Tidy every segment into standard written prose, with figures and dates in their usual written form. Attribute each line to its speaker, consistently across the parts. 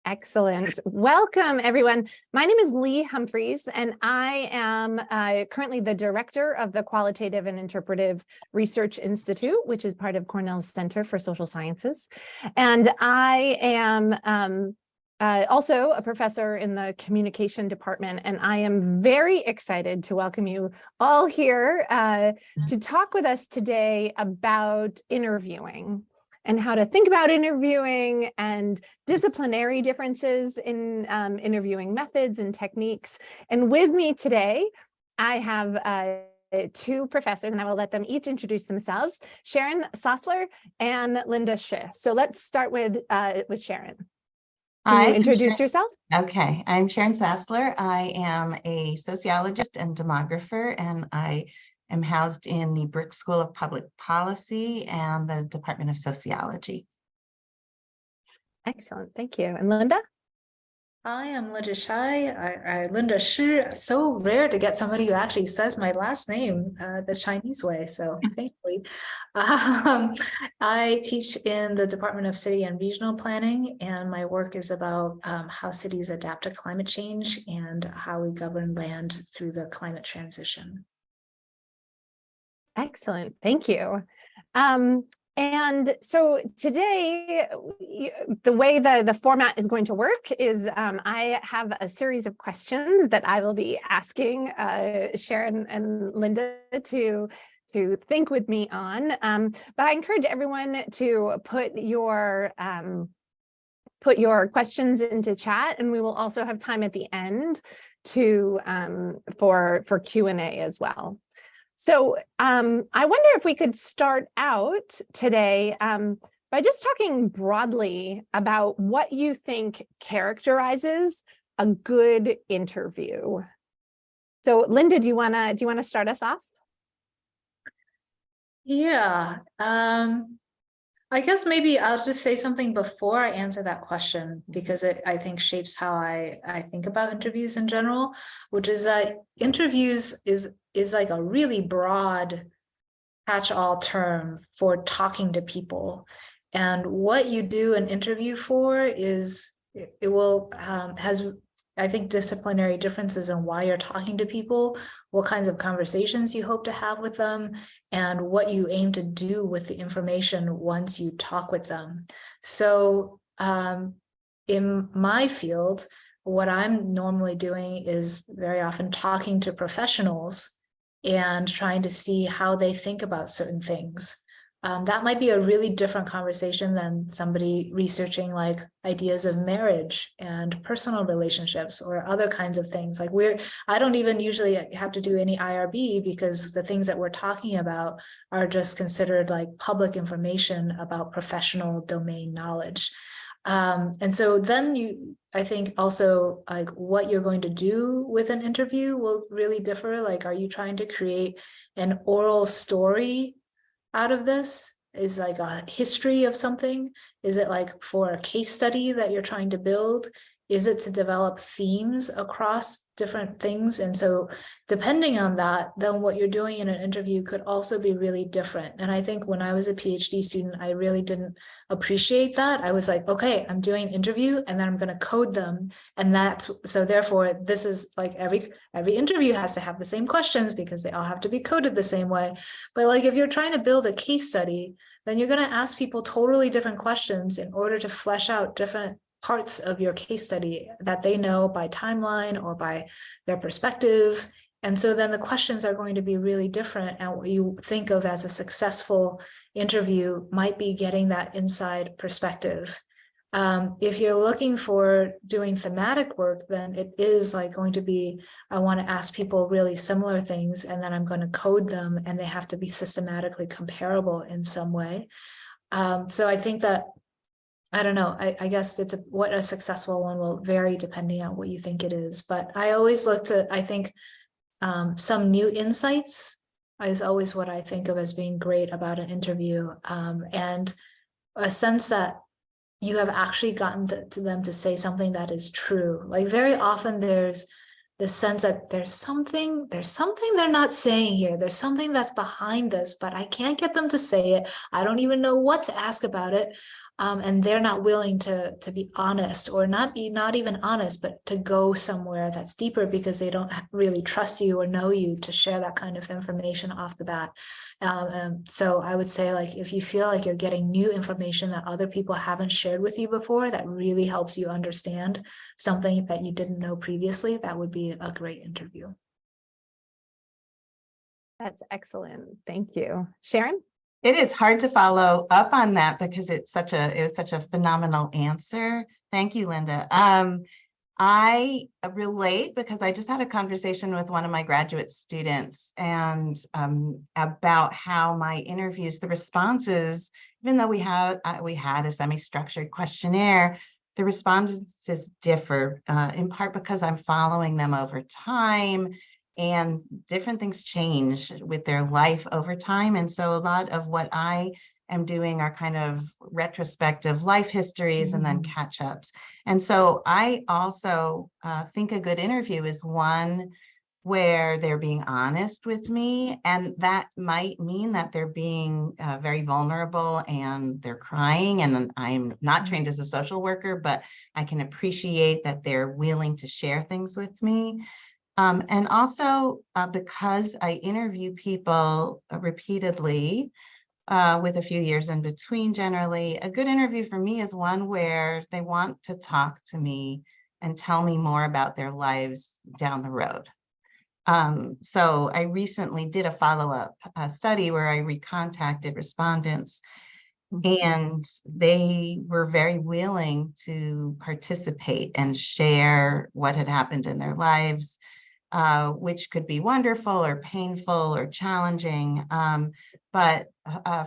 Speaker 1: Excellent. Welcome, everyone. My name is Lee Humphreys, and I am currently the director of the Qualitative and Interpretive Research Institute, which is part of Cornell's Center for Social Sciences. And I am also a professor in the communication department, and I am very excited to welcome you all here to talk with us today about interviewing and how to think about interviewing and disciplinary differences in interviewing methods and techniques. And with me today, I have two professors, and I will let them each introduce themselves, Sharon Sassler and Linda Shi. So let's start with Sharon. Can you introduce yourself?
Speaker 2: Okay, I'm Sharon Sassler. I am a sociologist and demographer, and I am housed in the Brick School of Public Policy and the Department of Sociology.
Speaker 1: Excellent, thank you. And Linda?
Speaker 3: I am Linda Shi. So rare to get somebody who actually says my last name the Chinese way, so thankfully. I teach in the Department of City and Regional Planning, and my work is about how cities adapt to climate change and how we govern land through the climate transition.
Speaker 1: Excellent, thank you. And so today, the way the format is going to work is I have a series of questions that I will be asking Sharon and Linda to think with me on. But I encourage everyone to put your questions into chat, and we will also have time at the end for Q&A as well. So I wonder if we could start out today by just talking broadly about what you think characterizes a good interview. So Linda, do you wanna start us off?
Speaker 3: Yeah, I guess maybe I'll just say something before I answer that question, because it, I think, shapes how I think about interviews in general, which is that interviews is like a really broad catch-all term for talking to people. And what you do an interview for is, it will has, I think, disciplinary differences in why you're talking to people, what kinds of conversations you hope to have with them, and what you aim to do with the information once you talk with them. So in my field, what I'm normally doing is very often talking to professionals and trying to see how they think about certain things. That might be a really different conversation than somebody researching like ideas of marriage and personal relationships or other kinds of things. Like I don't even usually have to do any IRB, because the things that we're talking about are just considered like public information about professional domain knowledge. And so then I think also like what you're going to do with an interview will really differ. Like, are you trying to create an oral story out of this? Is like a history of something? Is it like for a case study that you're trying to build? Is it to develop themes across different things? And so depending on that, then what you're doing in an interview could also be really different. And I think when I was a PhD student, I really didn't appreciate that. I was like, okay, I'm doing an interview and then I'm going to code them. And so therefore this is like every interview has to have the same questions because they all have to be coded the same way. But like, if you're trying to build a case study, then you're going to ask people totally different questions in order to flesh out different parts of your case study that they know by timeline or by their perspective. And so then the questions are going to be really different, and what you think of as a successful interview might be getting that inside perspective. If you're looking for doing thematic work, then it is like going to be, I want to ask people really similar things, and then I'm going to code them, and they have to be systematically comparable in some way. So I think that, I don't know, I guess what a successful one will vary depending on what you think it is. But I always look to, I think, some new insights is always what I think of as being great about an interview, and a sense that you have actually gotten to them to say something that is true. Like very often there's the sense that there's something they're not saying here. There's something that's behind this, but I can't get them to say it. I don't even know what to ask about it. and they're not willing to be honest, or not even honest, but to go somewhere that's deeper because they don't really trust you or know you to share that kind of information off the bat. So I would say, like, if you feel like you're getting new information that other people haven't shared with you before, that really helps you understand something that you didn't know previously, that would be a great interview.
Speaker 1: That's excellent. Thank you. Sharon?
Speaker 2: It is hard to follow up on that because it was such a phenomenal answer. Thank you, Linda. I relate because I just had a conversation with one of my graduate students and about how my interviews, the responses, even though we had a semi-structured questionnaire, the responses differ in part because I'm following them over time, and different things change with their life over time. And so a lot of what I am doing are kind of retrospective life histories and then catch-ups. And so I also think a good interview is one where they're being honest with me, and that might mean that they're being very vulnerable and they're crying, and I'm not trained as a social worker, but I can appreciate that they're willing to share things with me. And also because I interview people repeatedly, with a few years in between, generally, a good interview for me is one where they want to talk to me and tell me more about their lives down the road. So I recently did a follow-up study where I recontacted respondents, and they were very willing to participate and share what had happened in their lives, which could be wonderful or painful or challenging. But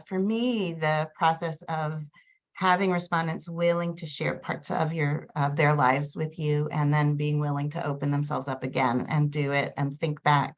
Speaker 2: for me, the process of having respondents willing to share parts of their lives with you, and then being willing to open themselves up again and do it and think back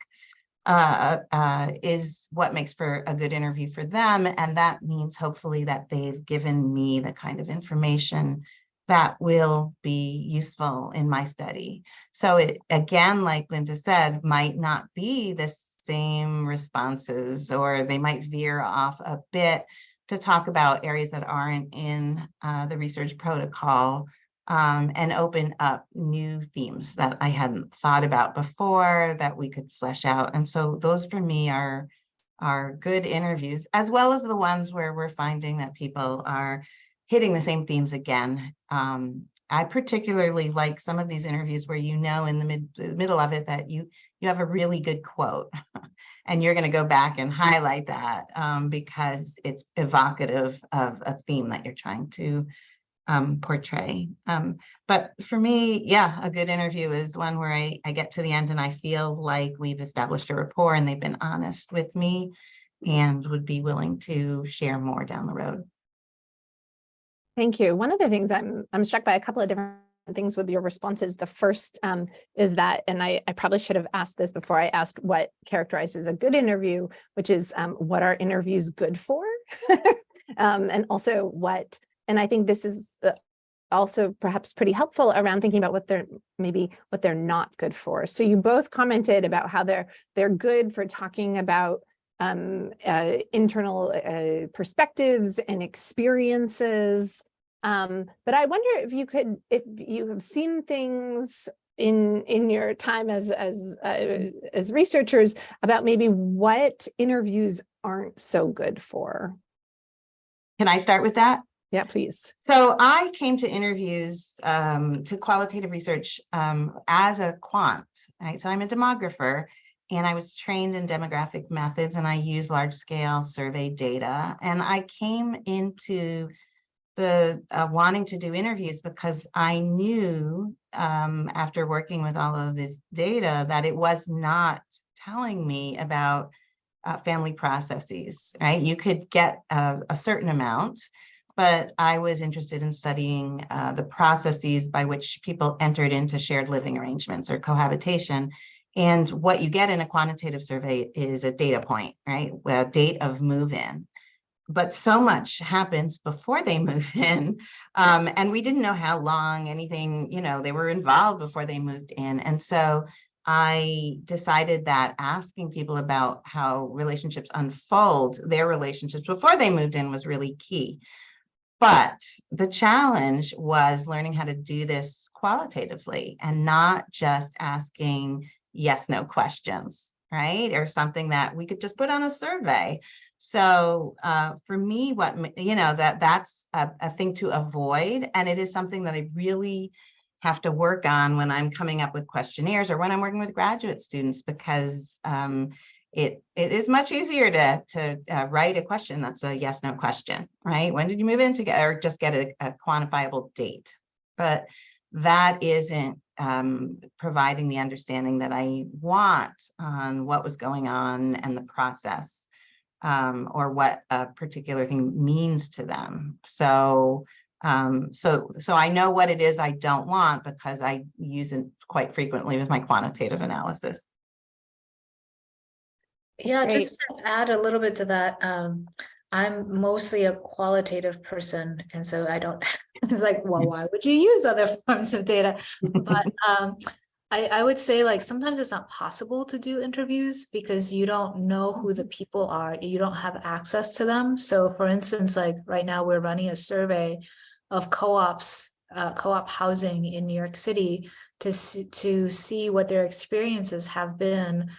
Speaker 2: is what makes for a good interview for them. And that means hopefully that they've given me the kind of information that will be useful in my study. So it, again, like Linda said, might not be the same responses, or they might veer off a bit to talk about areas that aren't in the research protocol, and open up new themes that I hadn't thought about before that we could flesh out. And so those for me are good interviews, as well as the ones where we're finding that people are hitting the same themes again. I particularly like some of these interviews where you know in the middle of it that you have a really good quote and you're going to go back and highlight that because it's evocative of a theme that you're trying to portray. But for me, yeah, a good interview is one where I get to the end and I feel like we've established a rapport and they've been honest with me and would be willing to share more down the road.
Speaker 1: Thank you. One of the things I'm struck by a couple of different things with your responses. The first is that, and I probably should have asked this before I asked what characterizes a good interview, which is what are interviews good for? And also what, and I think this is also perhaps pretty helpful around thinking about what they're not good for. So you both commented about how they're good for talking about internal perspectives and experiences. But I wonder if you have seen things in your time as researchers about maybe what interviews aren't so good for.
Speaker 2: Can I start with that?
Speaker 1: Yeah, please.
Speaker 2: So I came to interviews, to qualitative research as a quant, right? So I'm a demographer, and I was trained in demographic methods, and I use large-scale survey data. And I came into the wanting to do interviews because I knew after working with all of this data that it was not telling me about family processes, right? You could get a certain amount, but I was interested in studying the processes by which people entered into shared living arrangements or cohabitation. And what you get in a quantitative survey is a data point, right? A date of move-in. But so much happens before they move in. And we didn't know how long anything, they were involved before they moved in. And so I decided that asking people about how relationships unfold, their relationships before they moved in, was really key. But the challenge was learning how to do this qualitatively and not just asking yes, no questions, right? Or something that we could just put on a survey. So for me, that's a thing to avoid. And it is something that I really have to work on when I'm coming up with questionnaires or when I'm working with graduate students, because it is much easier to write a question that's a yes, no question, right? When did you move in together? Or just get a quantifiable date. But that isn't providing the understanding that I want on what was going on and the process, or what a particular thing means to them. So I know what it is I don't want because I use it quite frequently with my quantitative analysis.
Speaker 3: Yeah,
Speaker 1: great.
Speaker 3: just to add a little bit to that, I'm mostly a qualitative person, and so I don't it's like, well, why would you use other forms of data? But I would say, like, sometimes it's not possible to do interviews because you don't know who the people are, you don't have access to them. So for instance, like right now we're running a survey of co-ops, co-op housing in New York City to see what their experiences have been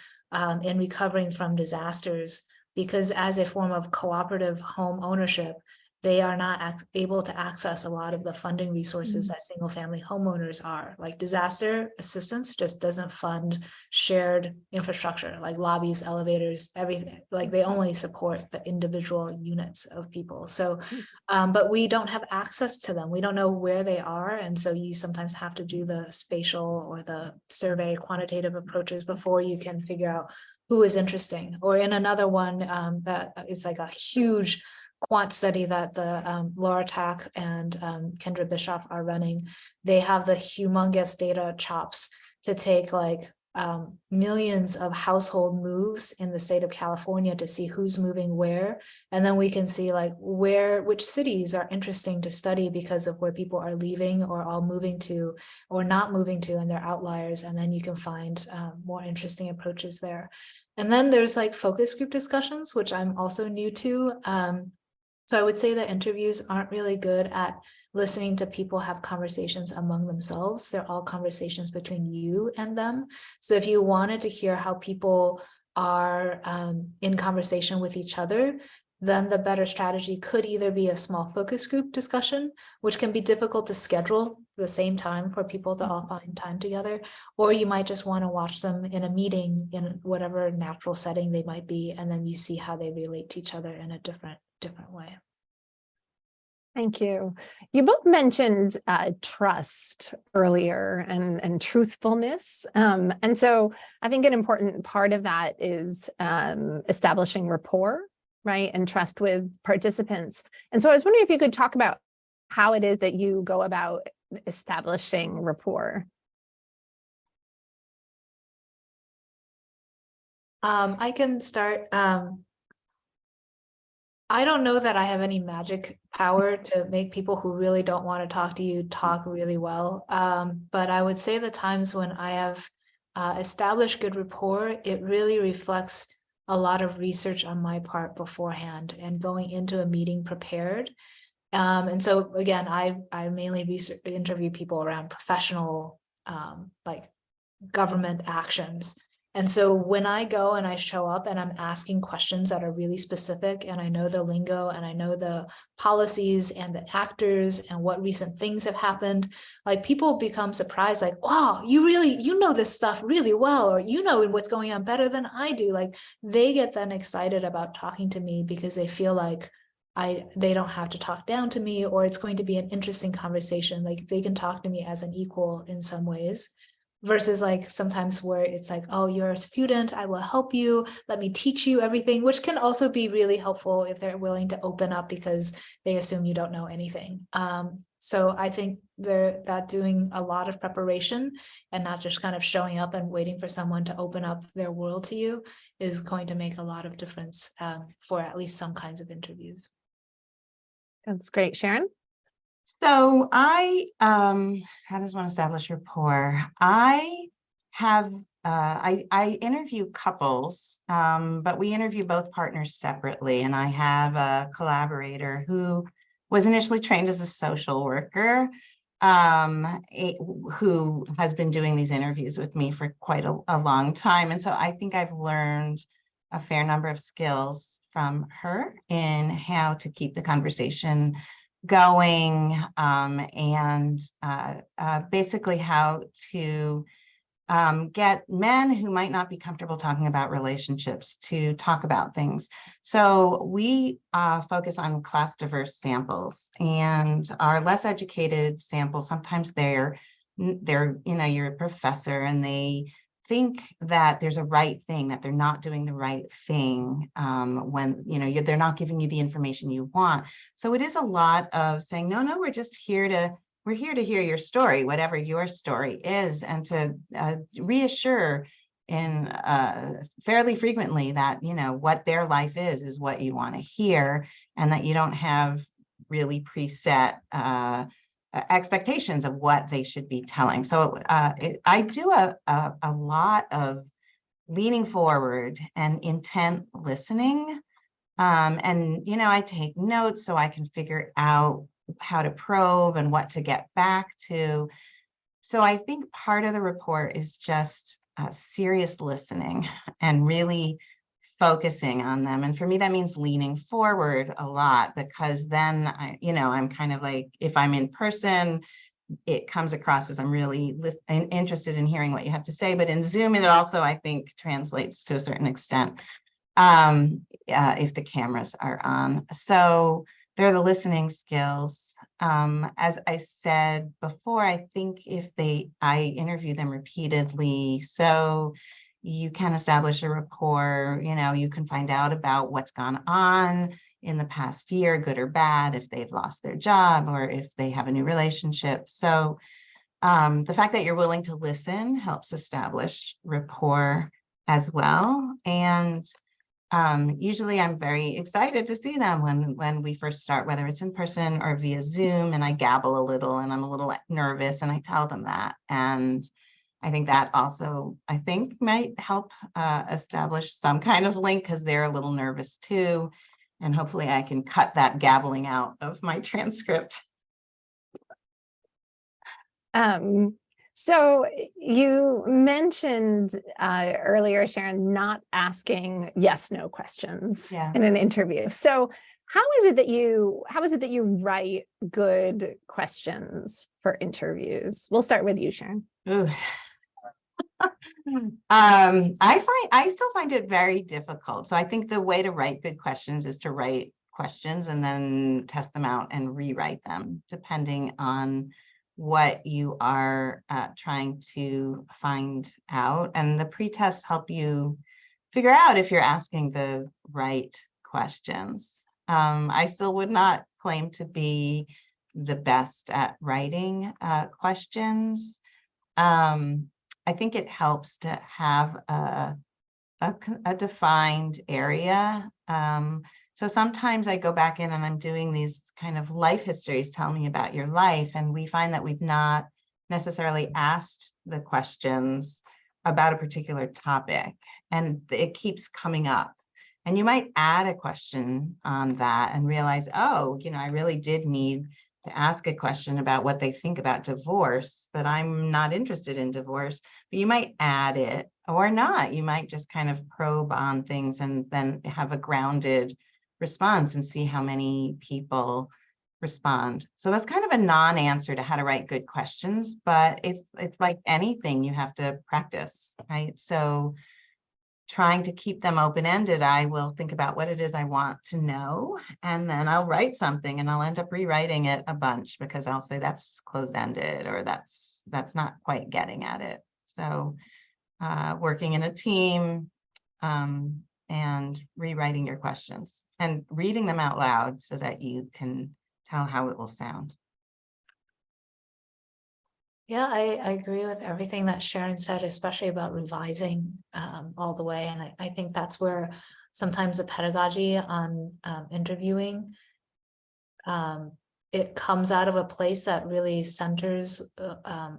Speaker 3: in recovering from disasters, because as a form of cooperative home ownership, they are not able to access a lot of the funding resources that single family homeowners are. Like disaster assistance just doesn't fund shared infrastructure, like lobbies, elevators, everything. Like they only support the individual units of people. So, but we don't have access to them. We don't know where they are. And so you sometimes have to do the spatial or the survey quantitative approaches before you can figure out who is interesting. Or in another one that is like a huge quant study that the Laura Tack and Kendra Bischoff are running, they have the humongous data chops to take like millions of household moves in the state of California to see who's moving where. And then we can see like which cities are interesting to study because of where people are leaving or all moving to or not moving to, and their outliers. And then you can find more interesting approaches there. And then there's like focus group discussions, which I'm also new to. So I would say that interviews aren't really good at listening to people have conversations among themselves. They're all conversations between you and them. So if you wanted to hear how people are in conversation with each other, then the better strategy could either be a small focus group discussion, which can be difficult to schedule the same time for people to all find time together, or you might just want to watch them in a meeting in whatever natural setting they might be, and then you see how they relate to each other in a different way.
Speaker 1: Thank you. You both mentioned trust earlier and truthfulness. And so I think an important part of that is establishing rapport, right? And trust with participants. And so I was wondering if you could talk about how it is that you go about establishing rapport.
Speaker 3: I can start. I don't know that I have any magic power to make people who really don't want to talk to you talk really well. But I would say the times when I have established good rapport, it really reflects a lot of research on my part beforehand and going into a meeting prepared. And so again, I mainly interview people around professional, like government actions. And so when I go and I show up and I'm asking questions that are really specific, and I know the lingo and I know the policies and the actors and what recent things have happened, like people become surprised, like, wow, you know this stuff really well, or you know what's going on better than I do. Like they get then excited about talking to me because they feel like they don't have to talk down to me, or it's going to be an interesting conversation. Like they can talk to me as an equal in some ways. Versus like sometimes where it's like, oh, you're a student, I will help you, let me teach you everything, which can also be really helpful if they're willing to open up because they assume you don't know anything. So I think that doing a lot of preparation and not just kind of showing up and waiting for someone to open up their world to you is going to make a lot of difference for at least some kinds of interviews.
Speaker 1: That's great. Sharon?
Speaker 2: So how does one establish rapport? I have, I interview couples, but we interview both partners separately. And I have a collaborator who was initially trained as a social worker, who has been doing these interviews with me for quite a long time. And so I think I've learned a fair number of skills from her in how to keep the conversation going, and basically how to get men who might not be comfortable talking about relationships to talk about things. So we focus on class diverse samples, and our less educated samples, sometimes they're, you're a professor and they think that there's a right thing, that they're not doing the right thing when, they're not giving you the information you want. So it is a lot of saying, no, we're here to hear your story, whatever your story is, and to reassure in fairly frequently that, what their life is what you want to hear, and that you don't have really preset expectations of what they should be telling. So I do a lot of leaning forward and intent listening. And, I take notes so I can figure out how to probe and what to get back to. So I think part of the report is just serious listening and really focusing on them. And for me, that means leaning forward a lot, because then I'm kind of like, if I'm in person, it comes across as I'm really interested in hearing what you have to say. But in Zoom, it also, I think, translates to a certain extent if the cameras are on. So they're the listening skills. As I said before, I think I interview them repeatedly, so you can establish a rapport. You can find out about what's gone on in the past year, good or bad, if they've lost their job or if they have a new relationship. So the fact that you're willing to listen helps establish rapport as well. And usually I'm very excited to see them when we first start, whether it's in person or via Zoom, and I gabble a little and I'm a little nervous, and I tell them that. And I think that also, might help establish some kind of link, because they're a little nervous too. And hopefully I can cut that gabbling out of my transcript.
Speaker 1: So you mentioned earlier, Sharon, not asking yes/no questions in an interview. So how is it that you write good questions for interviews? We'll start with you, Sharon.
Speaker 2: I still find it very difficult. So I think the way to write good questions is to write questions and then test them out and rewrite them, depending on what you are trying to find out. And the pre-tests help you figure out if you're asking the right questions. I still would not claim to be the best at writing questions. I think it helps to have a defined area. So sometimes I go back in and I'm doing these kind of life histories, tell me about your life. And we find that we've not necessarily asked the questions about a particular topic, and it keeps coming up. And you might add a question on that and realize, oh, I really did need to ask a question about what they think about divorce, but I'm not interested in divorce. But you might add it or not. You might just kind of probe on things and then have a grounded response and see how many people respond. So that's kind of a non-answer to how to write good questions, but it's like anything, you have to practice, right? So trying to keep them open-ended, I will think about what it is I want to know, and then I'll write something and I'll end up rewriting it a bunch, because I'll say that's closed-ended, or that's not quite getting at it. So working in a team and rewriting your questions and reading them out loud so that you can tell how it will sound.
Speaker 3: Yeah, I agree with everything that Sharon said, especially about revising all the way. And I think that's where sometimes the pedagogy on interviewing it comes out of a place that really centers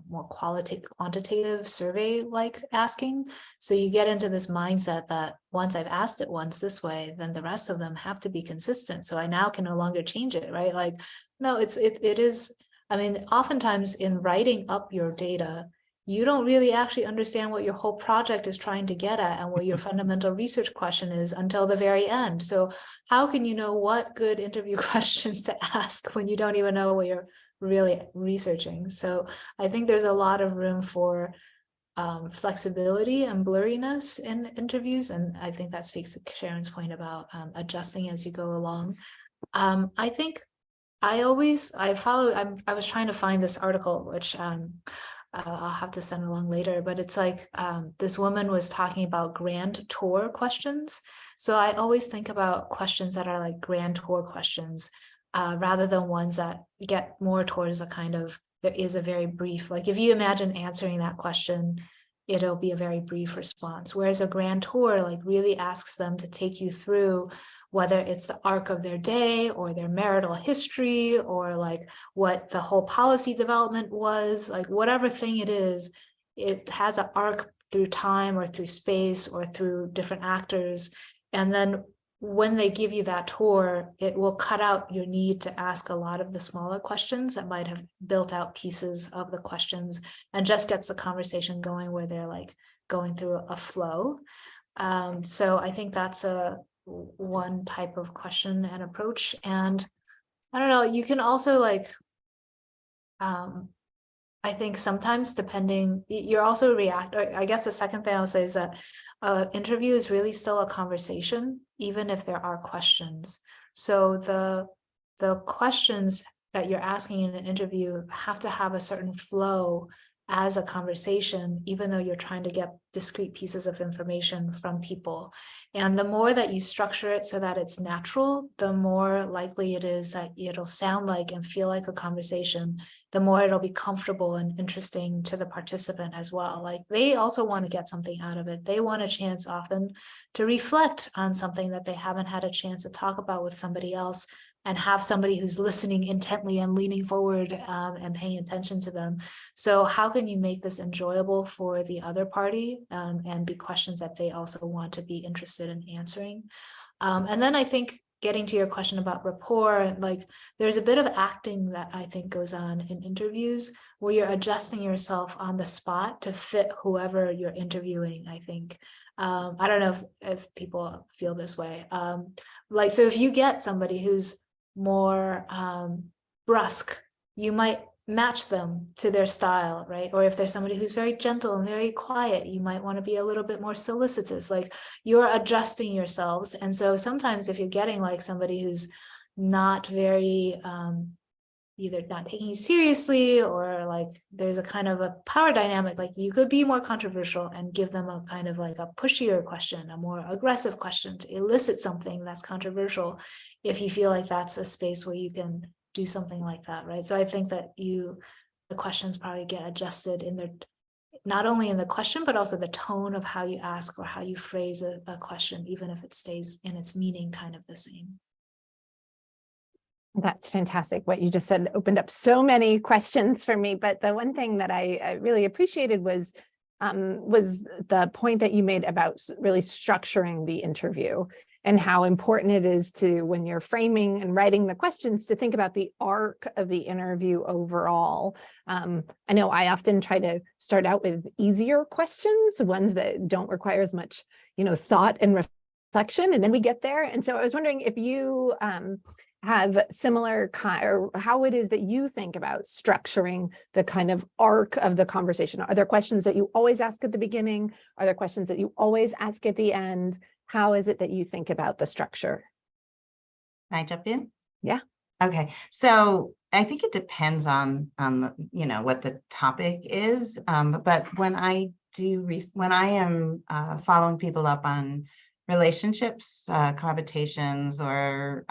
Speaker 3: more quantitative survey-like asking. So you get into this mindset that once I've asked it once this way, then the rest of them have to be consistent. So I now can no longer change it, right? Like, no, it is, I mean, oftentimes in writing up your data, you don't really actually understand what your whole project is trying to get at and what your fundamental research question is until the very end. So how can you know what good interview questions to ask when you don't even know what you're really researching? So I think there's a lot of room for flexibility and blurriness in interviews. And I think that speaks to Sharon's point about adjusting as you go along. I think I was trying to find this article, which I'll have to send along later, but it's like this woman was talking about grand tour questions. So I always think about questions that are like grand tour questions rather than ones that get more towards a kind of, there is a very brief, like if you imagine answering that question, it'll be a very brief response. Whereas a grand tour like really asks them to take you through whether it's the arc of their day or their marital history or like what the whole policy development was, like whatever thing it is, it has an arc through time or through space or through different actors. And then when they give you that tour, it will cut out your need to ask a lot of the smaller questions that might have built out pieces of the questions and just gets the conversation going where they're like going through a flow. So I think that's one type of question and approach. And I don't know, you can also like I think sometimes depending, you're also I guess the second thing I'll say is that interview is really still a conversation, even if there are questions. So the questions that you're asking in an interview have to have a certain flow as a conversation, even though you're trying to get discrete pieces of information from people. And the more that you structure it so that it's natural, the more likely it is that it'll sound like and feel like a conversation, the more it'll be comfortable and interesting to the participant as well. Like they also want to get something out of it. They want a chance often to reflect on something that they haven't had a chance to talk about with somebody else, and have somebody who's listening intently and leaning forward and paying attention to them. So how can you make this enjoyable for the other party and be questions that they also want to be interested in answering? And then I think getting to your question about rapport, like there's a bit of acting that I think goes on in interviews where you're adjusting yourself on the spot to fit whoever you're interviewing, I think. I don't know if people feel this way. Like, so if you get somebody who's more brusque, you might match them to their style, right? Or if there's somebody who's very gentle and very quiet, you might want to be a little bit more solicitous. Like you're adjusting yourselves. And so sometimes if you're getting like somebody who's not very either not taking you seriously or like there's a kind of a power dynamic, like you could be more controversial and give them a kind of like a pushier question, a more aggressive question to elicit something that's controversial if you feel like that's a space where you can do something like that, right? So I think that the questions probably get adjusted in their, not only in the question, but also the tone of how you ask or how you phrase a question, even if it stays in its meaning kind of the same.
Speaker 1: That's fantastic. What you just said opened up so many questions for me. But the one thing that I really appreciated was the point that you made about really structuring the interview and how important it is to, when you're framing and writing the questions, to think about the arc of the interview overall. I know I often try to start out with easier questions, ones that don't require as much, thought and reflection, and then we get there. And so I was wondering if you have similar or how it is that you think about structuring the kind of arc of the conversation. Are there questions that you always ask at the beginning? Are there questions that you always ask at the end? How is it that you think about the structure?
Speaker 2: Can I jump in?
Speaker 1: Yeah.
Speaker 2: Okay. So I think it depends on what the topic is. But when I am following people up on relationships, cohabitations, or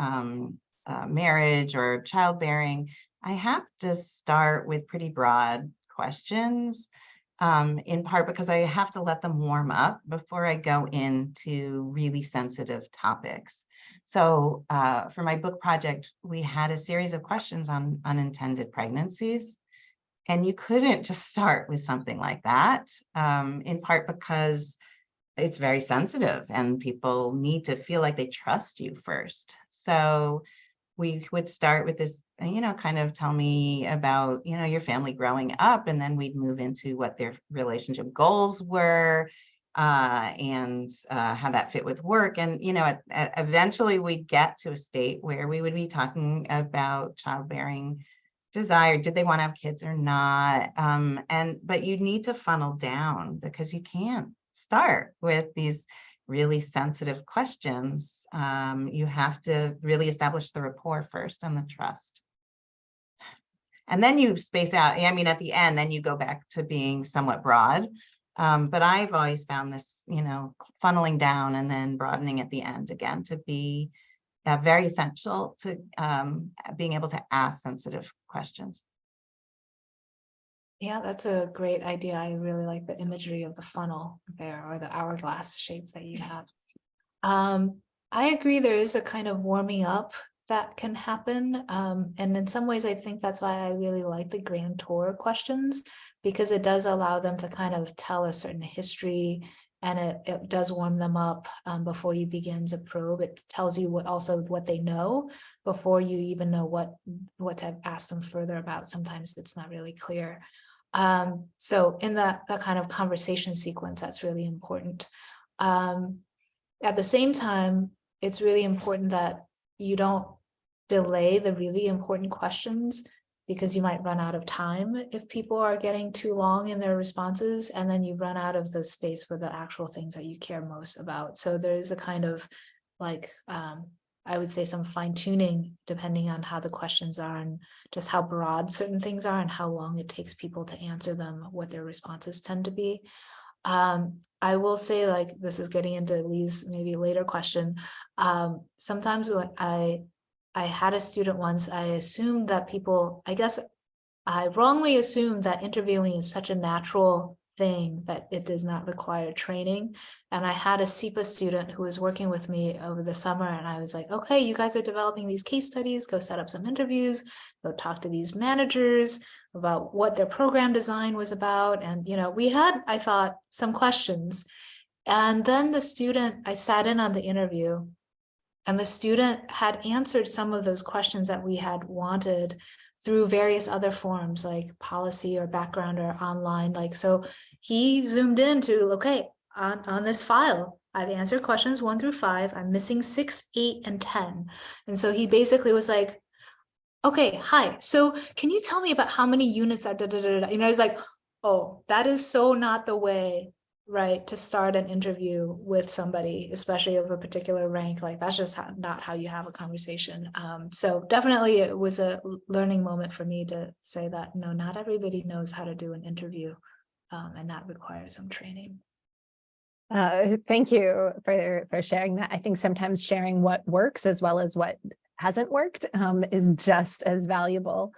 Speaker 2: marriage or childbearing, I have to start with pretty broad questions, in part because I have to let them warm up before I go into really sensitive topics. So for my book project, we had a series of questions on unintended pregnancies. And you couldn't just start with something like that, in part because it's very sensitive and people need to feel like they trust you first. So we would start with this, kind of tell me about, your family growing up, and then we'd move into what their relationship goals were, and how that fit with work. And, eventually we'd get to a state where we would be talking about childbearing desire. Did they want to have kids or not? But you need to funnel down, because you can't start with these really sensitive questions. You have to really establish the rapport first and the trust. And then you space out. I mean, at the end, then you go back to being somewhat broad. But I've always found this, funneling down and then broadening at the end again to be very essential to being able to ask sensitive questions.
Speaker 3: Yeah, that's a great idea. I really like the imagery of the funnel there, or the hourglass shape that you have. I agree, there is a kind of warming up that can happen. And in some ways, I think that's why I really like the grantor questions, because it does allow them to kind of tell a certain history, and it does warm them up before you begin to probe. It tells you what they know before you even know what to ask them further about. Sometimes it's not really clear. So in that kind of conversation sequence, that's really important. At the same time, it's really important that you don't delay the really important questions, because you might run out of time if people are getting too long in their responses, and then you run out of the space for the actual things that you care most about. So there is a kind of I would say some fine tuning depending on how the questions are and just how broad certain things are and how long it takes people to answer them, what their responses tend to be. I will say, this is getting into Lee's maybe later question. Sometimes when I had a student once, I assumed that I wrongly assumed that interviewing is such a natural thing that it does not require training. And I had a SEPA student who was working with me over the summer, and I was like, okay, you guys are developing these case studies, go set up some interviews, go talk to these managers about what their program design was about. And, we had, I thought, some questions. And then I sat in on the interview, and the student had answered some of those questions that we had wanted through various other forms like policy or background or online. So he zoomed into, okay, on this file, I've answered questions 1 through 5. I'm missing 6, 8, and 10. And so he basically was like, okay, hi. So can you tell me about how many units are I was like, oh, that is so not the way, right, to start an interview with somebody, especially of a particular rank. That's just not how you have a conversation. So definitely it was a learning moment for me to say that, no, not everybody knows how to do an interview, and that requires some training.
Speaker 1: Thank you for sharing that. I think sometimes sharing what works as well as what hasn't worked is just as valuable.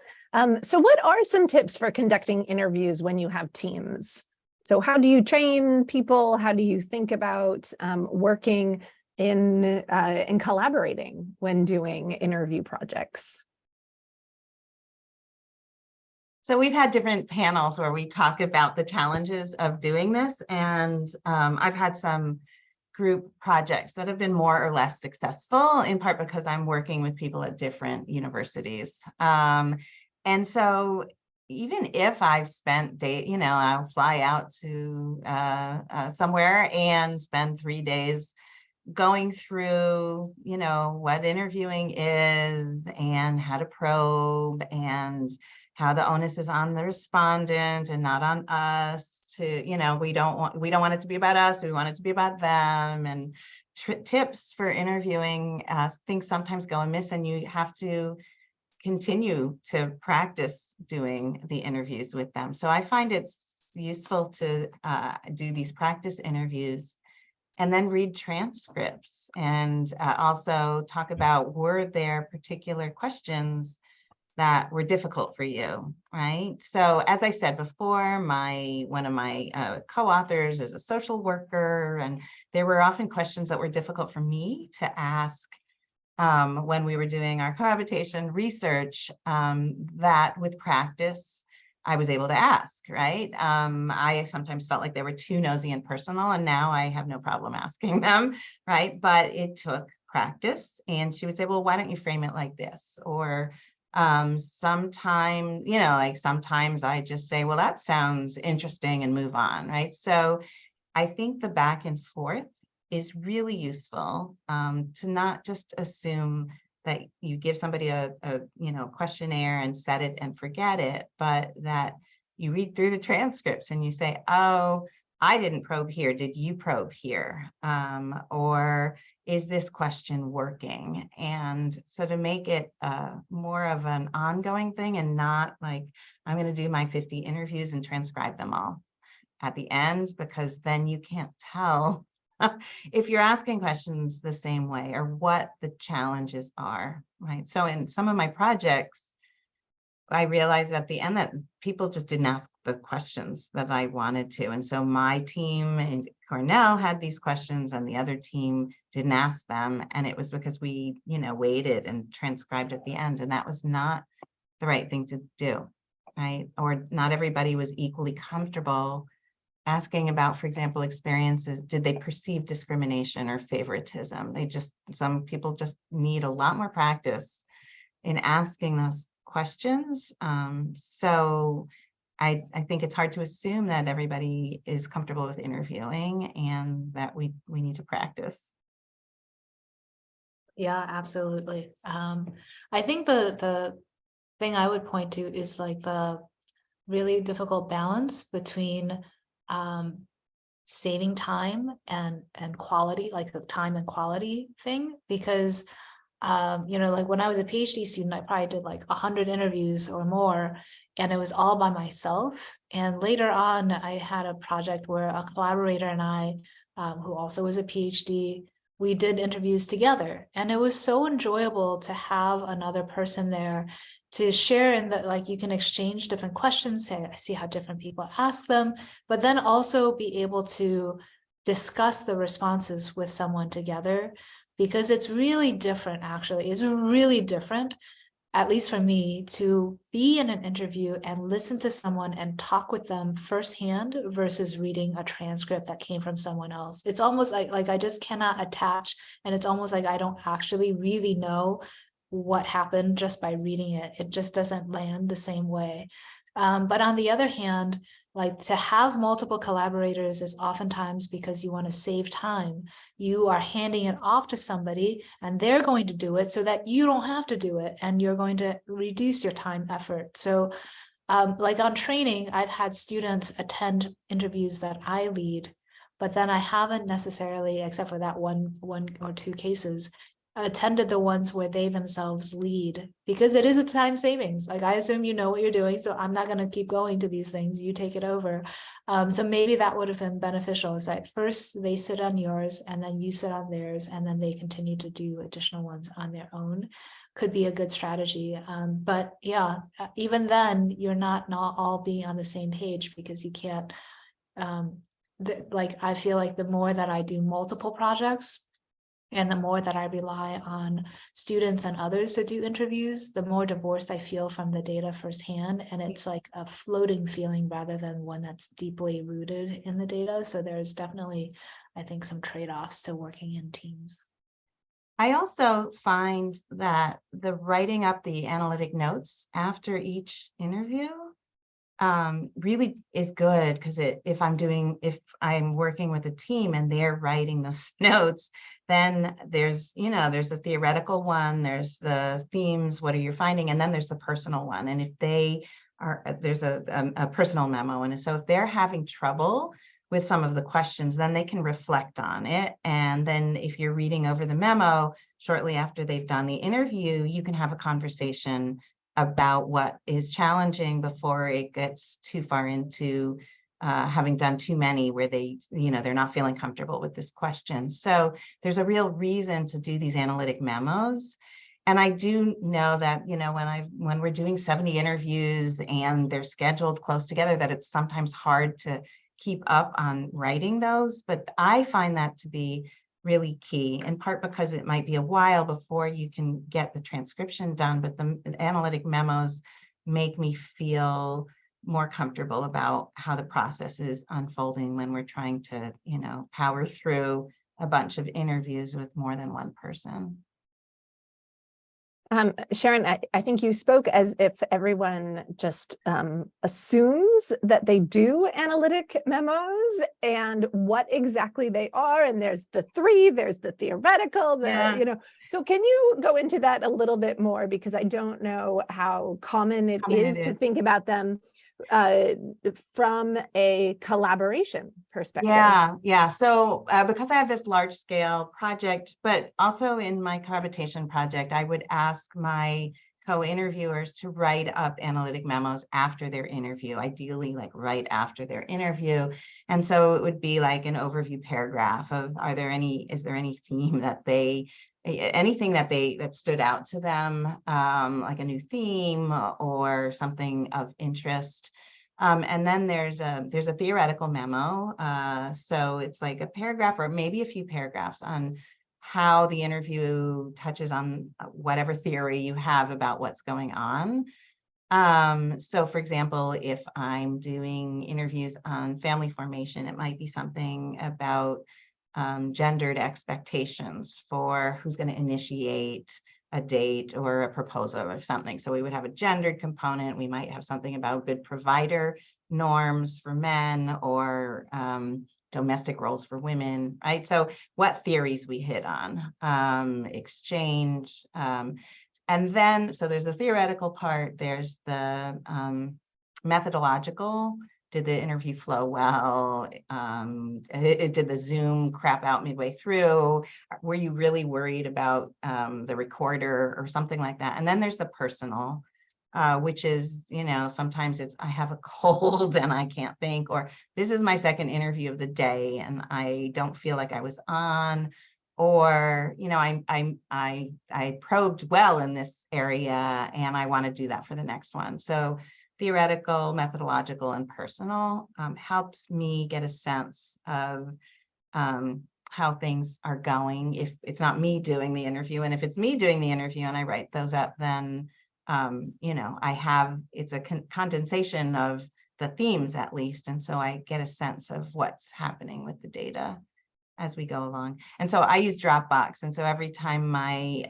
Speaker 1: So what are some tips for conducting interviews when you have teams? So how do you train people? How do you think about working in collaborating when doing interview projects?
Speaker 2: So we've had different panels where we talk about the challenges of doing this. And I've had some group projects that have been more or less successful, in part because I'm working with people at different universities. And so even if I've spent I'll fly out to somewhere and spend 3 days going through, what interviewing is and how to probe and how the onus is on the respondent and not on us to, we don't want it to be about us. We want it to be about them. And tips for interviewing, things sometimes go amiss, and you have to continue to practice doing the interviews with them. So I find it's useful to do these practice interviews and then read transcripts, and also talk about, were there particular questions that were difficult for you, right? So as I said before, one of my co-authors is a social worker, and there were often questions that were difficult for me to ask when we were doing our cohabitation research, that with practice, I was able to ask, right? I sometimes felt like they were too nosy and personal, and now I have no problem asking them, right? But it took practice, and she would say, well, why don't you frame it like this? Or sometime, like sometimes I just say, well, that sounds interesting and move on, right? So I think the back and forth is really useful, to not just assume that you give somebody a questionnaire and set it and forget it, but that you read through the transcripts and you say, oh, I didn't probe here. Did you probe here? Or is this question working? And so to make it more of an ongoing thing and not like, I'm going to do my 50 interviews and transcribe them all at the end, because then you can't tell if you're asking questions the same way or what the challenges are, right? So in some of my projects, I realized at the end that people just didn't ask the questions that I wanted to. And so my team in Cornell had these questions and the other team didn't ask them. And it was because we, waited and transcribed at the end. And that was not the right thing to do, right? Or not everybody was equally comfortable asking about, for example, experiences. Did they perceive discrimination or favoritism? Some people just need a lot more practice in asking those questions. So I think it's hard to assume that everybody is comfortable with interviewing, and that we need to practice.
Speaker 3: Yeah, absolutely. I think the thing I would point to is like the really difficult balance between saving time and quality, like the time and quality thing, because like when I was a PhD student, I probably did like 100 interviews or more, and it was all by myself. And later on, I had a project where a collaborator and I, who also was a PhD, we did interviews together, and it was so enjoyable to have another person there to share, in that like you can exchange different questions, see how different people ask them, but then also be able to discuss the responses with someone together, because it's really different. Actually, it's really different, at least for me, to be in an interview and listen to someone and talk with them firsthand versus reading a transcript that came from someone else. It's almost like I just cannot attach, and it's almost like I don't actually really know what happened just by reading it. It just doesn't land the same way. But on the other hand, like to have multiple collaborators is oftentimes because you want to save time. You are handing it off to somebody and they're going to do it so that you don't have to do it, and you're going to reduce your time effort. So like on training, I've had students attend interviews that I lead, but then I haven't necessarily, except for that one or two cases, attended the ones where they themselves lead, because it is a time savings. Like, I assume you know what you're doing, so I'm not going to keep going to these things. You take it over. So maybe that would have been beneficial, is that first they sit on yours and then you sit on theirs, and then they continue to do additional ones on their own. Could be a good strategy. But yeah, even then you're not all being on the same page, because you can't, like, I feel like the more that I do multiple projects, and the more that I rely on students and others to do interviews, the more divorced I feel from the data firsthand. And it's like a floating feeling rather than one that's deeply rooted in the data. So there's definitely, I think, some trade-offs to working in teams.
Speaker 2: I also find that the writing up the analytic notes after each interview really is good, because if I'm working with a team and they're writing those notes, then there's a theoretical one, there's the themes, what are you finding, and then there's the personal one. And if there's a personal memo, and so if they're having trouble with some of the questions, then they can reflect on it. And then if you're reading over the memo shortly after they've done the interview, you can have a conversation about what is challenging before it gets too far into having done too many where they're not feeling comfortable with this question. So there's a real reason to do these analytic memos. And I do know that, when we're doing 70 interviews and they're scheduled close together, that it's sometimes hard to keep up on writing those. But I find that to be really key, in part because it might be a while before you can get the transcription done, but the analytic memos make me feel more comfortable about how the process is unfolding when we're trying to, power through a bunch of interviews with more than one person.
Speaker 1: Sharon, I think you spoke as if everyone just assumes that they do analytic memos and what exactly they are. And there's the three, there's the theoretical, So can you go into that a little bit more? Because I don't know how common it is to think about them from a collaboration perspective.
Speaker 2: Yeah. So because I have this large scale project, but also in my cohabitation project, I would ask my co-interviewers to write up analytic memos after their interview, ideally like right after their interview. And so it would be like an overview paragraph of, is there any theme that anything that stood out to them, like a new theme or something of interest. And then there's a theoretical memo. So it's like a paragraph or maybe a few paragraphs on how the interview touches on whatever theory you have about what's going on. So for example, if I'm doing interviews on family formation, it might be something about gendered expectations for who's going to initiate a date or a proposal or something. So we would have a gendered component. We might have something about good provider norms for men or domestic roles for women, right? So what theories we hit on, exchange, and then, so there's the theoretical part, there's the methodological. Did the interview flow well? Did the Zoom crap out midway through? Were you really worried about the recorder or something like that? And then there's the personal, which is, sometimes it's, I have a cold and I can't think, or this is my second interview of the day and I don't feel like I was on, or, I probed well in this area and I want to do that for the next one. So theoretical, methodological, and personal helps me get a sense of how things are going if it's not me doing the interview. And if it's me doing the interview and I write those up, then, it's a condensation of the themes at least. And so I get a sense of what's happening with the data as we go along. And so I use Dropbox. And so every time my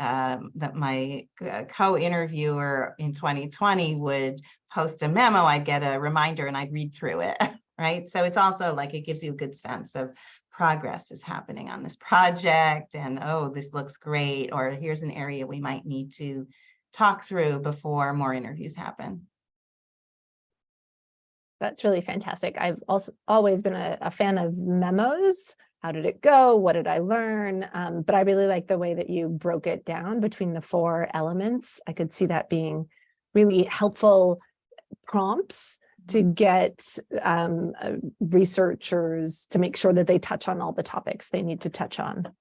Speaker 2: co-interviewer in 2020 would post a memo, I'd get a reminder and I'd read through it, right? So it's also like, it gives you a good sense of progress is happening on this project and, oh, this looks great, or here's an area we might need to talk through before more interviews happen.
Speaker 1: That's really fantastic. I've also always been a fan of memos. How did it go? What did I learn? But I really like the way that you broke it down between the four elements. I could see that being really helpful prompts to get researchers to make sure that they touch on all the topics they need to touch on.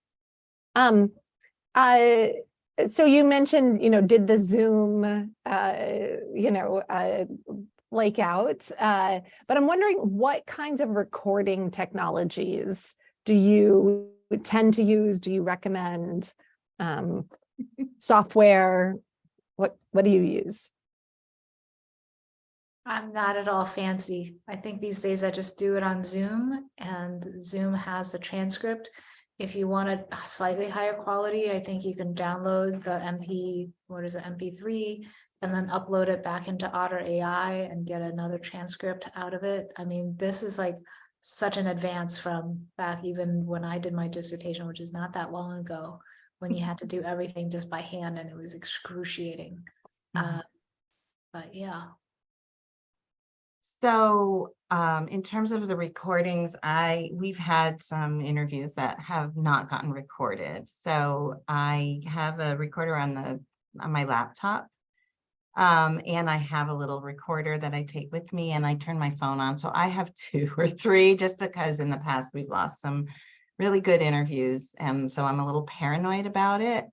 Speaker 1: So you mentioned, did the Zoom, flake out? But I'm wondering what kinds of recording technologies do you tend to use? Do you recommend software? What do you use?
Speaker 3: I'm not at all fancy. I think these days I just do it on Zoom, and Zoom has the transcript. If you want a slightly higher quality, I think you can download the MP3, and then upload it back into Otter AI and get another transcript out of it. I mean, this is like such an advance from back even when I did my dissertation, which is not that long ago, when you had to do everything just by hand and it was excruciating. But yeah.
Speaker 2: So in terms of the recordings, we've had some interviews that have not gotten recorded. So I have a recorder on my laptop. And I have a little recorder that I take with me and I turn my phone on. So I have 2 or 3 just because in the past we've lost some really good interviews. And so I'm a little paranoid about it.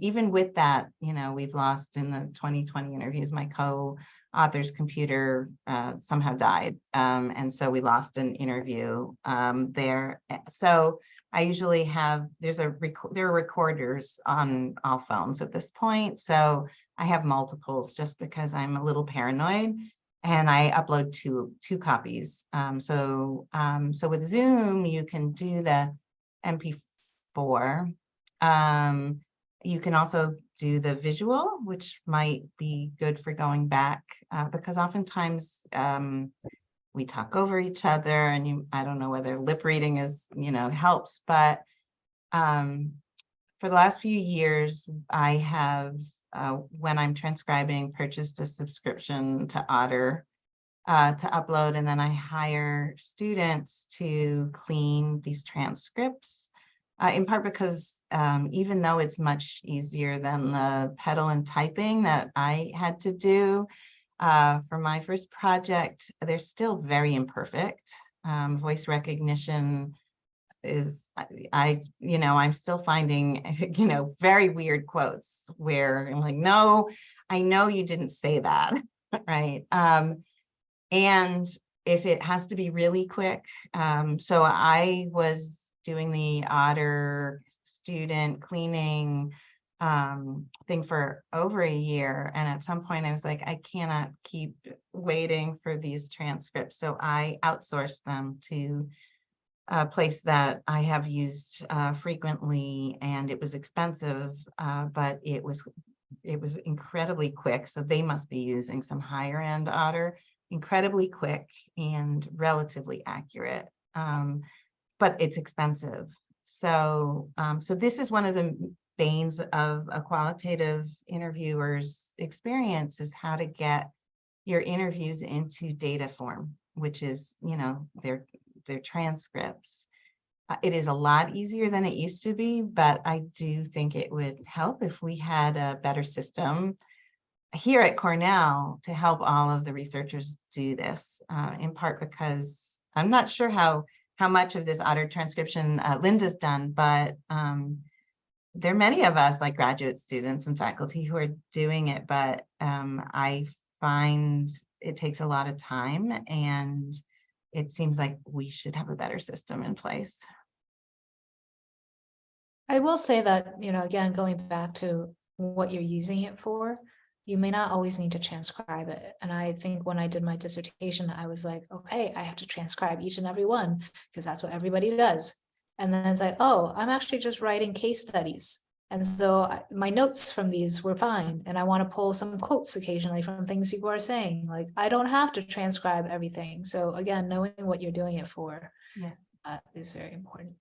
Speaker 2: Even with that, we've lost in the 2020 interviews, my co-author's computer somehow died. And so we lost an interview there. So I usually have, there are recorders on all phones at this point. So I have multiples just because I'm a little paranoid, and I upload two copies. So with Zoom, you can do the MP4. You can also do the visual, which might be good for going back, because oftentimes we talk over each other, and I don't know whether lip reading is, helps, but for the last few years, I have, when I'm transcribing, purchased a subscription to Otter to upload, and then I hire students to clean these transcripts, in part because even though it's much easier than the pedal and typing that I had to do for my first project, they're still very imperfect. Voice recognition is, I'm still finding, very weird quotes where I'm like, no, I know you didn't say that, right? And if it has to be really quick, so I was doing the Otter student cleaning thing for over a year. And at some point I was like, I cannot keep waiting for these transcripts. So I outsourced them to a place that I have used frequently, and it was expensive, but it was incredibly quick. So they must be using some higher end Otter, incredibly quick and relatively accurate. But it's expensive. So this is one of the banes of a qualitative interviewer's experience, is how to get your interviews into data form, which is, their transcripts. It is a lot easier than it used to be, but I do think it would help if we had a better system here at Cornell to help all of the researchers do this, in part because I'm not sure how much of this Otter transcription Linda's done, but there are many of us, like graduate students and faculty, who are doing it, but I find it takes a lot of time, and it seems like we should have a better system in place.
Speaker 3: I will say that, again, going back to what you're using it for, you may not always need to transcribe it. And I think when I did my dissertation, I was like, okay, I have to transcribe each and every one because that's what everybody does. And then it's like, oh, I'm actually just writing case studies. And so my notes from these were fine. And I want to pull some quotes occasionally from things people are saying. Like, I don't have to transcribe everything. So again, knowing what you're doing it for is very important.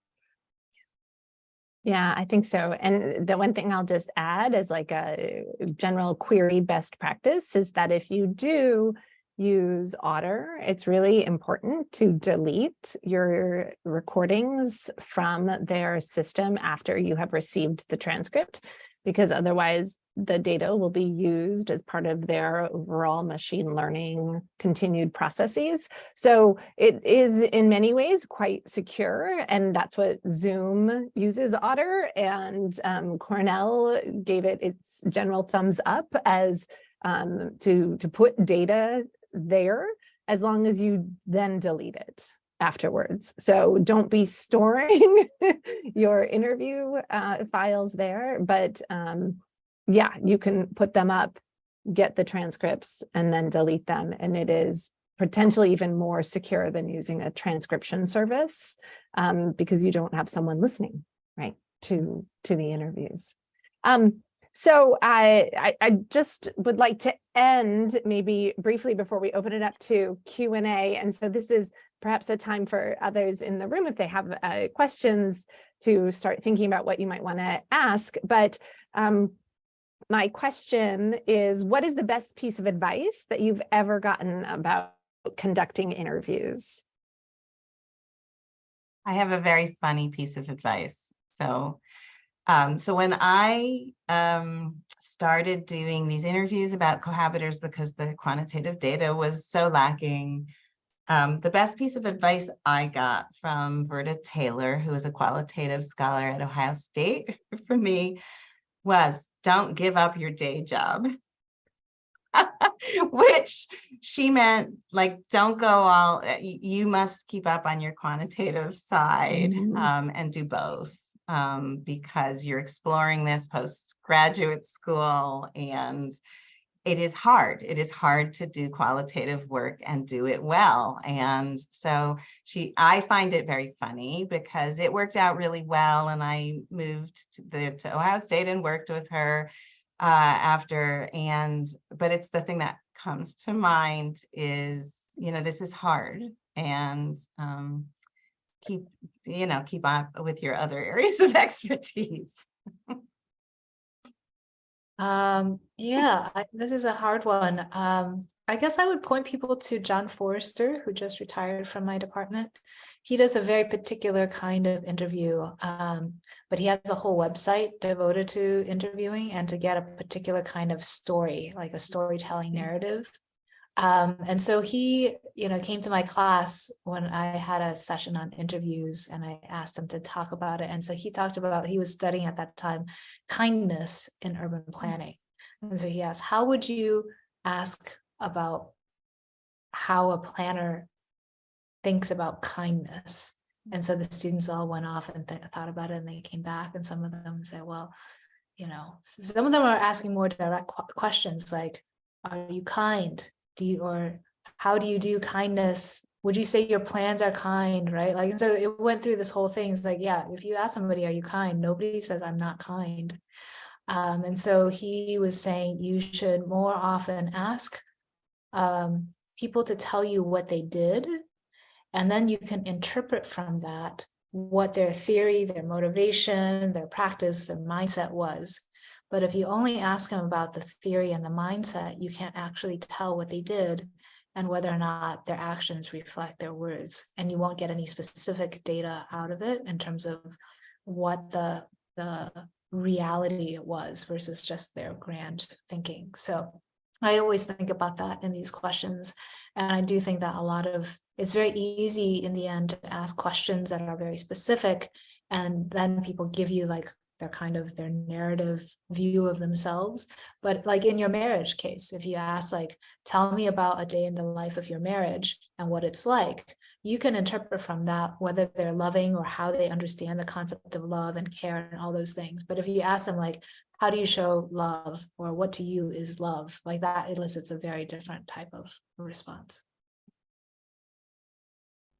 Speaker 1: Yeah, I think so. And the one thing I'll just add as like a general query best practice is that if you do use Otter, it's really important to delete your recordings from their system after you have received the transcript, because otherwise the data will be used as part of their overall machine learning continued processes. So it is in many ways quite secure, and that's what Zoom uses Otter, and Cornell gave it its general thumbs up as to put data there, as long as you then delete it afterwards. So don't be storing your interview files there, but yeah, you can put them up, get the transcripts, and then delete them. And it is potentially even more secure than using a transcription service, because you don't have someone listening, right, to the interviews. So I just would like to end maybe briefly before we open it up to Q&A. And so this is perhaps a time for others in the room, if they have questions, to start thinking about what you might want to ask. But my question is, what is the best piece of advice that you've ever gotten about conducting interviews?
Speaker 2: I have a very funny piece of advice. So when I started doing these interviews about cohabitors, because the quantitative data was so lacking, the best piece of advice I got from Verda Taylor, who is a qualitative scholar at Ohio State, for me, was don't give up your day job. which she meant like, don't go all, you must keep up on your quantitative side and do both because you're exploring this postgraduate school and it is hard. It is hard to do qualitative work and do it well. And so I find it very funny because it worked out really well. And I moved to Ohio State and worked with her after. But it's the thing that comes to mind is, this is hard, and keep on with your other areas of expertise.
Speaker 3: This is a hard one. I guess I would point people to John Forrester, who just retired from my department. He does a very particular kind of interview, but he has a whole website devoted to interviewing and to get a particular kind of story, like a storytelling narrative. And so he, came to my class when I had a session on interviews, and I asked him to talk about it. And so he talked about, he was studying at that time, kindness in urban planning. And so he asked, how would you ask about how a planner thinks about kindness? And so the students all went off and thought about it, and they came back, and some of them said, well, some of them are asking more direct questions like, are you kind? Or how do you do kindness? Would you say your plans are kind, right? Like, and so it went through this whole thing. It's like, yeah, if you ask somebody, are you kind? Nobody says I'm not kind. And so he was saying you should more often ask people to tell you what they did, and then you can interpret from that what their theory, their motivation, their practice, and mindset was. But if you only ask them about the theory and the mindset, you can't actually tell what they did and whether or not their actions reflect their words. And you won't get any specific data out of it in terms of what the reality was versus just their grand thinking. So I always think about that in these questions. And I do think that it's very easy in the end to ask questions that are very specific. And then people give you like their narrative view of themselves. But like in your marriage case, if you ask like, tell me about a day in the life of your marriage and what it's like, you can interpret from that whether they're loving or how they understand the concept of love and care and all those things. But if you ask them like, how do you show love, or what to you is love, like that elicits a very different type of response.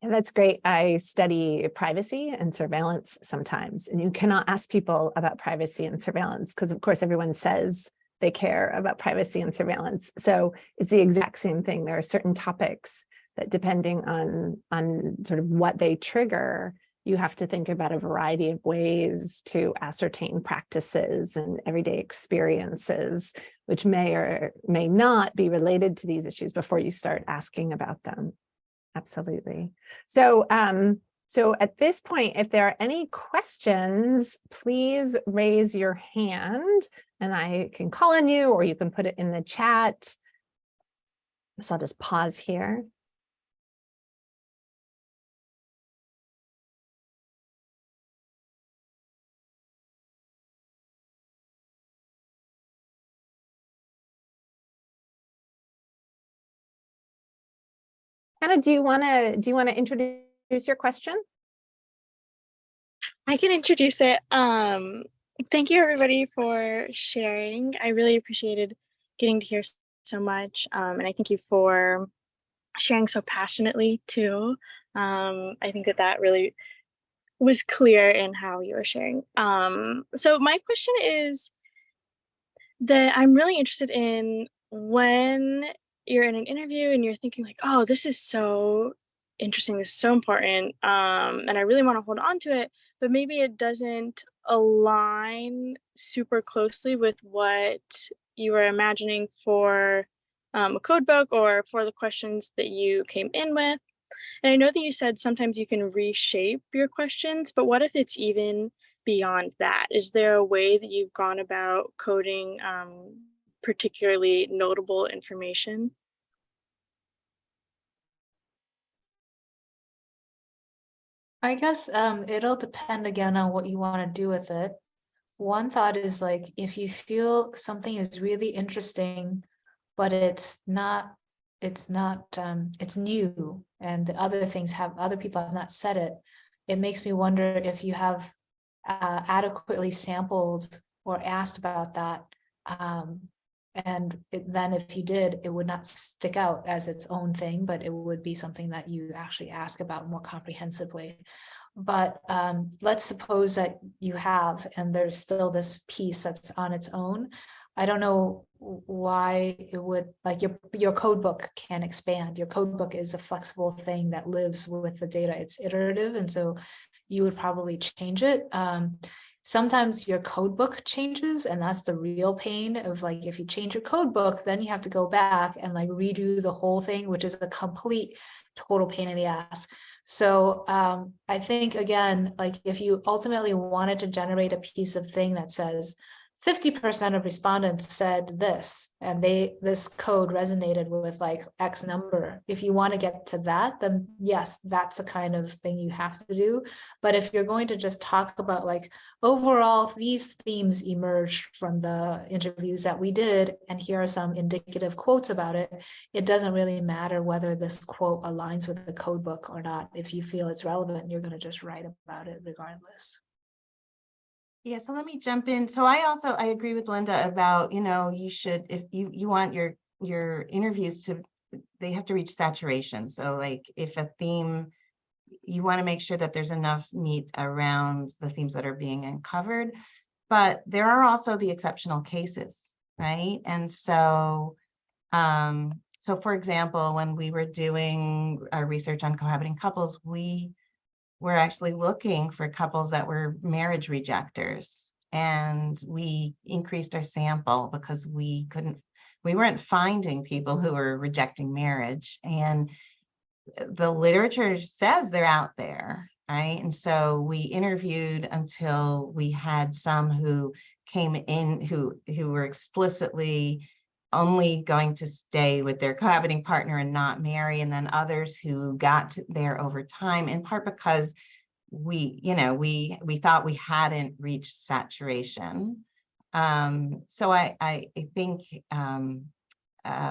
Speaker 1: And that's great. I study privacy and surveillance sometimes, and you cannot ask people about privacy and surveillance because, of course, everyone says they care about privacy and surveillance. So it's the exact same thing. There are certain topics that, depending on sort of what they trigger, you have to think about a variety of ways to ascertain practices and everyday experiences, which may or may not be related to these issues before you start asking about them. Absolutely. So at this point, if there are any questions, please raise your hand and I can call on you, or you can put it in the chat. So I'll just pause here. Hannah, do you want to introduce your question?
Speaker 4: I can introduce it. Thank you everybody for sharing. I really appreciated getting to hear so much. And I thank you for sharing so passionately too. I think that really was clear in how you were sharing. So my question is that I'm really interested in when you're in an interview and you're thinking like, oh, this is so interesting, this is so important, and I really want to hold on to it, but maybe it doesn't align super closely with what you were imagining for a code book or for the questions that you came in with. And I know that you said sometimes you can reshape your questions, but what if it's even beyond that? Is there a way that you've gone about coding particularly notable information?
Speaker 3: I guess it'll depend again on what you want to do with it. One thought is like, if you feel something is really interesting but it's new, and the other people have not said it. It makes me wonder if you have adequately sampled or asked about that. And then if you did, it would not stick out as its own thing, but it would be something that you actually ask about more comprehensively. But let's suppose that you have, and there's still this piece that's on its own. I don't know why it would, like your code book can expand. Your code book is a flexible thing that lives with the data. It's iterative, and so you would probably change it. Sometimes your code book changes, and that's the real pain of, like, if you change your code book, then you have to go back and like redo the whole thing, which is a complete total pain in the ass. So I think, again, like if you ultimately wanted to generate a piece of thing that says 50% of respondents said this, and this code resonated with like X number. If you want to get to that, then yes, that's the kind of thing you have to do. But if you're going to just talk about like overall, these themes emerged from the interviews that we did, and here are some indicative quotes about it, it doesn't really matter whether this quote aligns with the code book or not. If you feel it's relevant, you're going to just write about it regardless.
Speaker 2: Yeah, so let me jump in. So I agree with Linda about, you should, if you want your interviews to, they have to reach saturation. So like if a theme, you want to make sure that there's enough meat around the themes that are being uncovered, but there are also the exceptional cases, right? And so, so for example, when we were doing our research on cohabiting couples, we're actually looking for couples that were marriage rejectors, and we increased our sample because we weren't finding people who were rejecting marriage, and the literature says they're out there, right? And so we interviewed until we had some who came in who were explicitly only going to stay with their cohabiting partner and not marry, and then others who got there over time, in part because we thought we hadn't reached saturation. So I think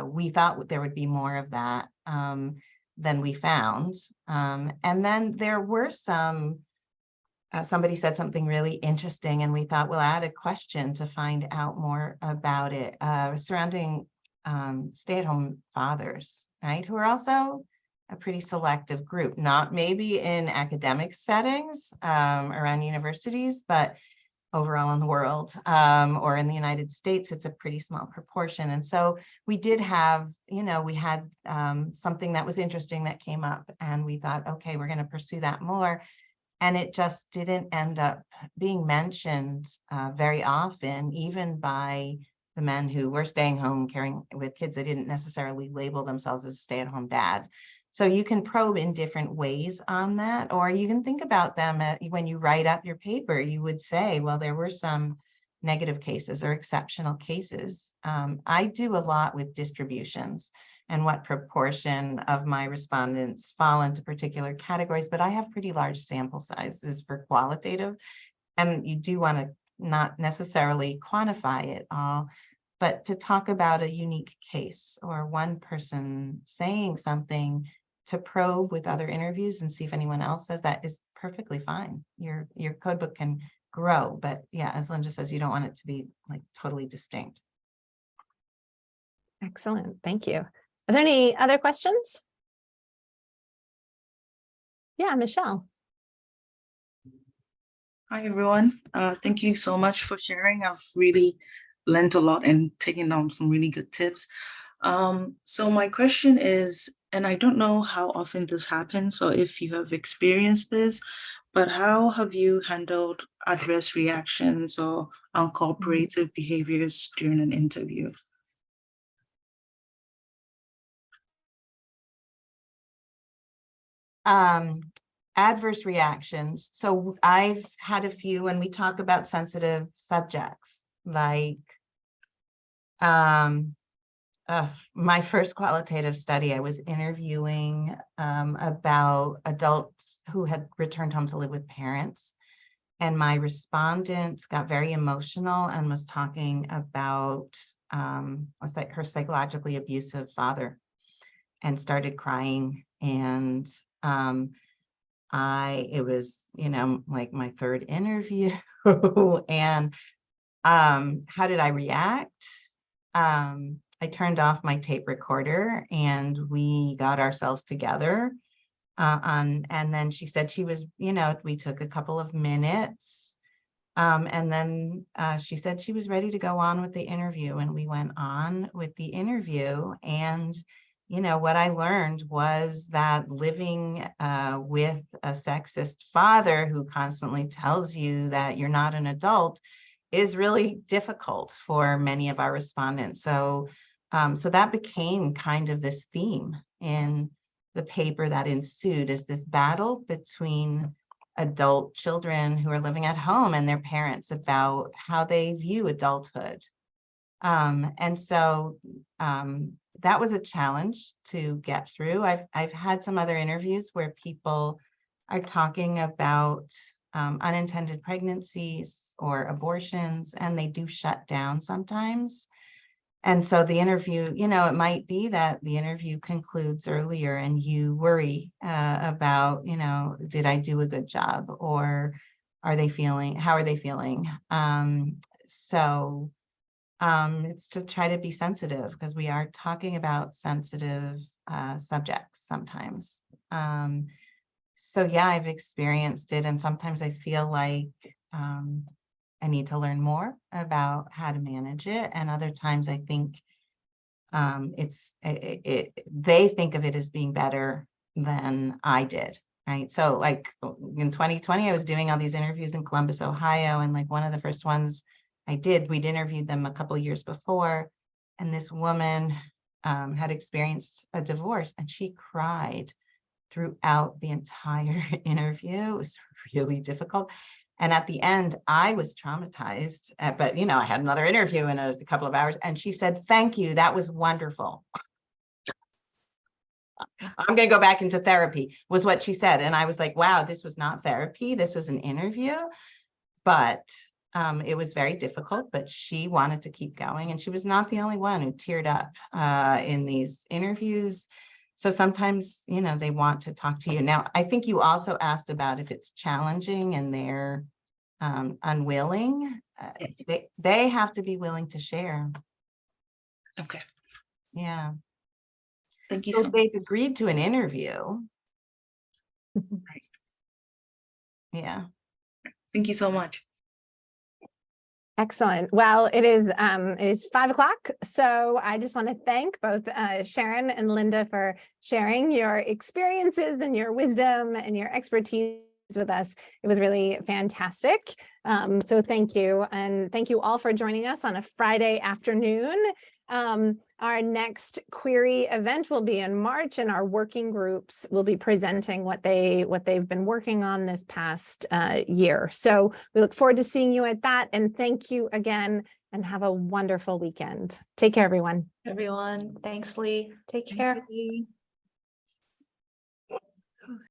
Speaker 2: we thought there would be more of that than we found. And then there were some, somebody said something really interesting, and we thought we'll add a question to find out more about it, surrounding stay-at-home fathers, right? Who are also a pretty selective group, not maybe in academic settings around universities, but overall in the world or in the United States, it's a pretty small proportion. And so we did have, we had something that was interesting that came up, and we thought, okay, we're going to pursue that more. And it just didn't end up being mentioned very often, even by the men who were staying home caring with kids. They didn't necessarily label themselves as a stay-at-home dad. So you can probe in different ways on that, or you can think about them when you write up your paper. You would say, well, there were some negative cases or exceptional cases. I do a lot with distributions and what proportion of my respondents fall into particular categories, but I have pretty large sample sizes for qualitative, and you do want to not necessarily quantify it all, but to talk about a unique case or one person saying something, to probe with other interviews and see if anyone else says that, is perfectly fine. Your code book can grow, but yeah, as Linda says, you don't want it to be like totally distinct.
Speaker 1: Excellent, thank you. Are there any other questions? Yeah, Michelle.
Speaker 5: Hi, everyone. Thank you so much for sharing. I've really learned a lot and taken down some really good tips. So my question is, and I don't know how often this happens or if you have experienced this, but how have you handled adverse reactions or uncooperative behaviors during an interview?
Speaker 2: Adverse reactions. So I've had a few when we talk about sensitive subjects, like my first qualitative study, I was interviewing about adults who had returned home to live with parents. And my respondent got very emotional and was talking about her psychologically abusive father, and started crying. And it was, like my third interview. And how did I react? I turned off my tape recorder and we got ourselves together. And then she said she was, we took a couple of minutes. And then she said she was ready to go on with the interview, and we went on with the interview. And, what I learned was that living with a sexist father who constantly tells you that you're not an adult is really difficult for many of our respondents. So that became kind of this theme in the paper that ensued, is this battle between adult children who are living at home and their parents about how they view adulthood. And so that was a challenge to get through. I've had some other interviews where people are talking about unintended pregnancies or abortions, and they do shut down sometimes. And so the interview, it might be that the interview concludes earlier and you worry about, did I do a good job, or how are they feeling? So it's to try to be sensitive, because we are talking about sensitive subjects sometimes. So yeah, I've experienced it, and sometimes I feel like I need to learn more about how to manage it. And other times I think they think of it as being better than I did, right? So like in 2020, I was doing all these interviews in Columbus, Ohio. And like one of the first ones I did, we'd interviewed them a couple of years before. And this woman had experienced a divorce, and she cried throughout the entire interview. It was really difficult. And at the end, I was traumatized, but I had another interview in a couple of hours, and she said, "Thank you, that was wonderful. I'm going to go back into therapy," was what she said. And I was like, wow, this was not therapy. This was an interview. But it was very difficult, but she wanted to keep going. And she was not the only one who teared up in these interviews. So sometimes, they want to talk to you. Now, I think you also asked about if it's challenging and they're unwilling.
Speaker 3: Yes.
Speaker 2: They have to be willing to share.
Speaker 5: Okay.
Speaker 2: Yeah.
Speaker 5: Thank you
Speaker 2: So
Speaker 5: so much.
Speaker 2: they've agreed to an interview. Yeah.
Speaker 5: Thank you so much.
Speaker 1: Excellent. Well, it is 5 o'clock. So I just want to thank both Sharon and Linda for sharing your experiences and your wisdom and your expertise with us. It was really fantastic. So thank you. And thank you all for joining us on a Friday afternoon. Our next query event will be in March, and our working groups will be presenting what they've been working on this past year. So we look forward to seeing you at that. And thank you again, and have a wonderful weekend. Take care, everyone.
Speaker 3: Everyone, thanks, Lee. Take care.
Speaker 2: Thank you.